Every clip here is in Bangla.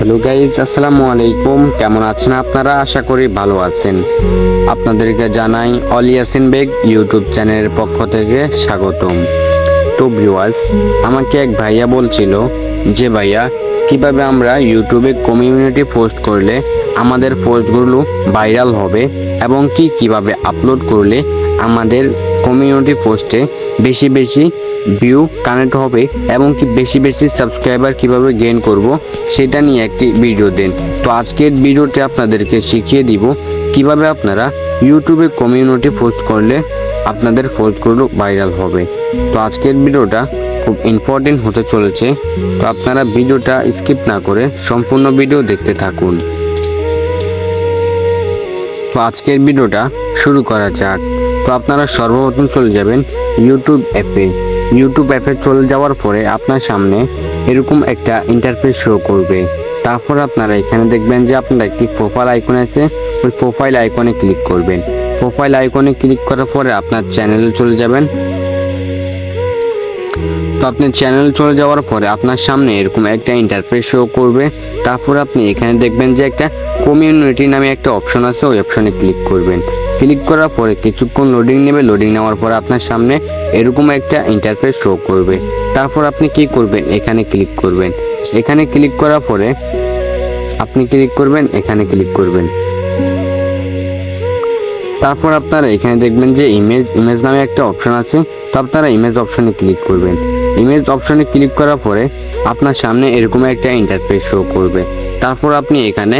হ্যালো গাইজ, আসসালামু আলাইকুম। কেমন আছেন আপনারা? আশা করি ভালো আছেন। আপনাদেরকে জানাই অল ইয়াসিন বেগ ইউটিউব চ্যানেলের পক্ষ থেকে স্বাগতম। তো ভিউয়ার্স, আমাকে এক ভাইয়া বলছিল যে ভাইয়া, কিভাবে আমরা ইউটিউবে কমিউনিটি পোস্ট করলে আমাদের পোস্টগুলো ভাইরাল হবে এবং কিভাবে আপলোড করলে আমাদের কমিউনিটি পোস্টে বেশি বেশি ভিউ কানেক্ট হবে এবং বেশি বেশি সাবস্ক্রাইবার কিভাবে গেইন করব সেটা নিয়ে একটি ভিডিও দেন। তো আজকের ভিডিওতে আপনাদেরকে শিখিয়ে দিব কিভাবে আপনারা ইউটিউবে কমিউনিটি পোস্ট করলে আপনাদের পোস্টগুলো ভাইরাল হবে। তো আজকের ভিডিওটা খুব ইম্পর্টেন্ট হতে চলেছে, তো আপনারা ভিডিওটা স্কিপ না করে সম্পূর্ণ ভিডিও দেখতে থাকুন। তো আজকের ভিডিওটা শুরু করা যাক। তো আপনারা সর্বপ্রথম চলে যাবেন ইউটিউব অ্যাপে চলে যাওয়ার পরে আপনার সামনে এরকম একটা ইন্টারফেস শো করবে। তারপর আপনারা এখানে দেখবেন যে আপনার একটি প্রোফাইল আইকন আছে, ওই প্রোফাইল আইকনে ক্লিক করবেন। প্রোফাইল আইকনে ক্লিক করার পরে আপনার চ্যানেলে চলে যাবেন। তো আপনি চ্যানেল চলে যাওয়ার পরে আপনার সামনে এরকম একটা ইন্টারফেস শো করবে। তারপর আপনি এখানে দেখবেন যে একটা কমিউনিটি নামে একটা অপশন আছে, ওই অপশনে ক্লিক করবেন। ক্লিক করার পরে কিছুক্ষণ লোডিং নেবে। লোডিং নেওয়ার পরে আপনার সামনে এরকম একটা ইন্টারফেস শো করবে। তারপর আপনি কি করবেন, এখানে ক্লিক করবেন। এখানে ক্লিক করার পরে আপনি ক্লিক করবেন, এখানে ক্লিক করবেন। তারপর আপনারা এখানে দেখবেন যে ইমেজ নামে একটা অপশন আছে, তো আপনারা ইমেজ অপশনে ক্লিক করবেন। ইমেজ অপশনে ক্লিক করার পরে আপনার সামনে এরকম একটা ইন্টারফেস শো করবে। তারপর আপনি এখানে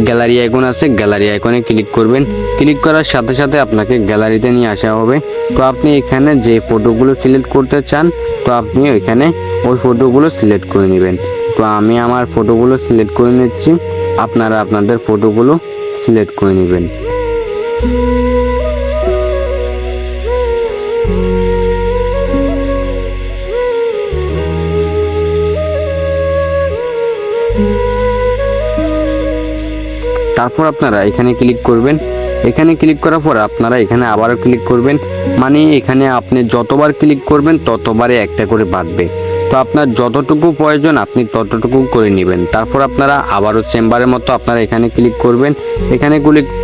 গ্যালারি আইকন আছে, গ্যালারি আইকনে ক্লিক করবেন। ক্লিক করার সাথে সাথে আপনাকে গ্যালারিতে নিয়ে আসা হবে। তো আপনি এখানে যে ফটোগুলো সিলেক্ট করতে চান, তো আপনি এখানে ওই ফটোগুলো সিলেক্ট করে নেবেন। তো আমি আমার ফটোগুলো সিলেক্ট করে নিচ্ছি, আপনারা আপনাদের ফটোগুলো সিলেক্ট করে নেবেন। তারপর আপনারা এখানে ক্লিক করবেন। এখানে ক্লিক করার পর আপনারা এখানে আবারও ক্লিক করবেন। মানে এখানে আপনি যতবার ক্লিক করবেন ততবারে একটা করে বাড়বে। তো আপনার যতটুকু প্রয়োজন আপনি ততটুকু করে নেবেন। তারপর আপনারা আবারও চেম্বারের মতো আপনারা এখানে ক্লিক করবেন। এখানে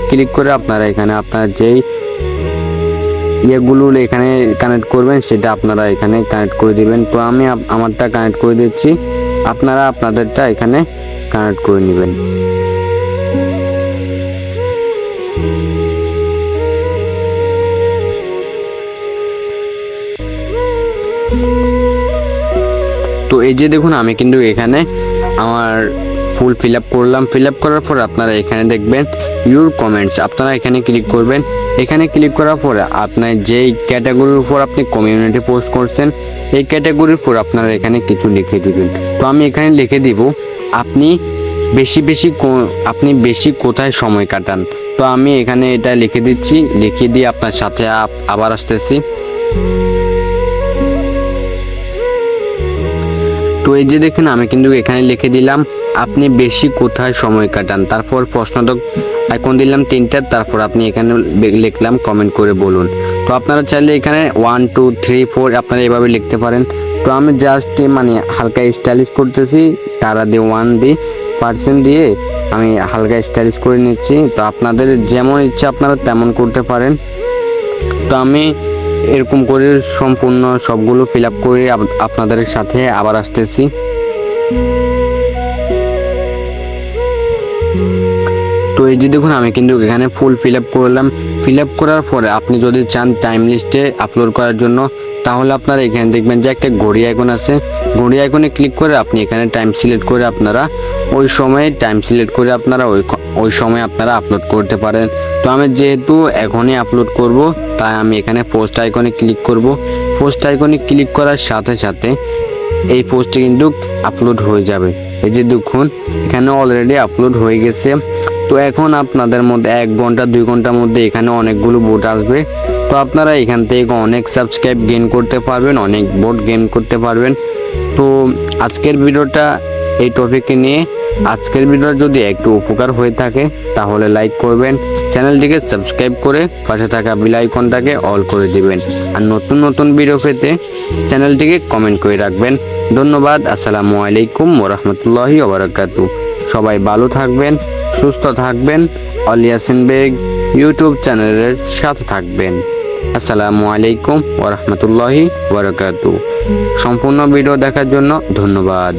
ক্লিক করে আপনারা এখানে আপনার যেই ইয়েগুলো এখানে কানেক্ট করবেন সেটা আপনারা এখানে কানেক্ট করে দিবেন। তো আমি আমারটা কানেক্ট করে দিচ্ছি, আপনারা আপনাদেরটা এখানে কানেক্ট করে নেবেন। তো এই যে দেখুন, আমি কিন্তু এখানে আমার ফুল ফিল আপ করলাম। ফিল আপ করার পর আপনারা এখানে দেখবেন ইউর কমেন্টস, আপনারা এখানে ক্লিক করবেন। এখানে ক্লিক করার পরে আপনার যেই ক্যাটাগরির উপর আপনি কমিউনিটি পোস্ট করছেন এই ক্যাটাগরির উপর আপনারা এখানে কিছু লিখে দিবেন। তো আমি এখানে লিখে দিব আপনি বেশি কোথায় সময় কাটান। তো আমি এখানে এটা লিখে দিচ্ছি, লিখে দিয়ে আপনার সাথে আবার আসতেছি। তো এই যে দেখেন, আমি কিন্তু এখানে লিখে দিলাম আপনি বেশি কোথায় সময় কাটান। তারপর প্রশ্নবোধক আইকন দিলাম 3টা। তারপর আপনি এখানে লিখলাম কমেন্ট করে বলুন। তো আপনারা চাইলে এখানে 1 2 3 4 আপনারা এভাবে লিখতে পারেন। তো আমি জাস্ট মানে হালকা স্টাইলিশ করতেছি, তারা দিয়ে 1 দিয়ে % দিয়ে আমি হালকা স্টাইলিশ করে নিচ্ছি। তো আপনাদের যেমন ইচ্ছা আপনারা তেমন করতে পারেন। তো আমি এরকম করে সম্পূর্ণ সবগুলো ফিল আপ করে আপনাদের সাথে আবার আসতেছি। তো এই যে দেখুন, আমি কিন্তু এখানে ফুল ফিল আপ করলাম। ফিল আপ করার পরে আপনি যদি চান টাইম লিস্টে আপলোড করার জন্য, তাহলে আপনারা এখানে দেখবেন যে একটা ঘড়ি আইকন আছে, ঘড়ি আইকনে ক্লিক করে আপনি এখানে টাইম সিলেক্ট করে আপনারা ওই সময়ে টাইম সিলেক্ট করে আপনারা ওই সময় আপনারা আপলোড করতে পারেন। তো আমি যেহেতু এখনই আপলোড করব, তাই আমি এখানে পোস্ট আইকনে ক্লিক করব। পোস্ট আইকনে ক্লিক করার সাথে সাথে এই পোস্টটি কিন্তু আপলোড হয়ে যাবে। এই যে দেখুন, এখানে অলরেডি আপলোড হয়ে গেছে। তো এখন আপনাদের মধ্যে 1 ঘন্টা 2 ঘন্টার মধ্যে এখানে অনেকগুলো ভোট আসবে। তো আপনারা এখান থেকে অনেক সাবস্ক্রাইব গেইন করতে পারবেন, অনেক ভোট গেইন করতে পারবেন। তো আজকের ভিডিওটা এই টপিকে নিয়ে আজকের ভিডিও যদি একটু উপকার হয়ে থাকে তাহলে লাইক করবেন, চ্যানেলটিকে সাবস্ক্রাইব করে পাশে থাকা বেল আইকনটাকে অল করে দিবেন। আর নতুন নতুন ভিডিও পেতে চ্যানেলটিকে কমেন্ট করে রাখবেন। ধন্যবাদ। আসসালামু আলাইকুম ওয়া রাহমাতুল্লাহি ওয়া বারাকাতুহু। সবাই ভালো থাকবেন, সুস্থ থাকবেন, অল ইয়াসিন বেগ ইউটিউব চ্যানেলের সাথে থাকবেন। আসসালামু আলাইকুম ওয়া রাহমাতুল্লাহি ওয়া বারাকাতুহু। সম্পূর্ণ ভিডিও দেখার জন্য ধন্যবাদ।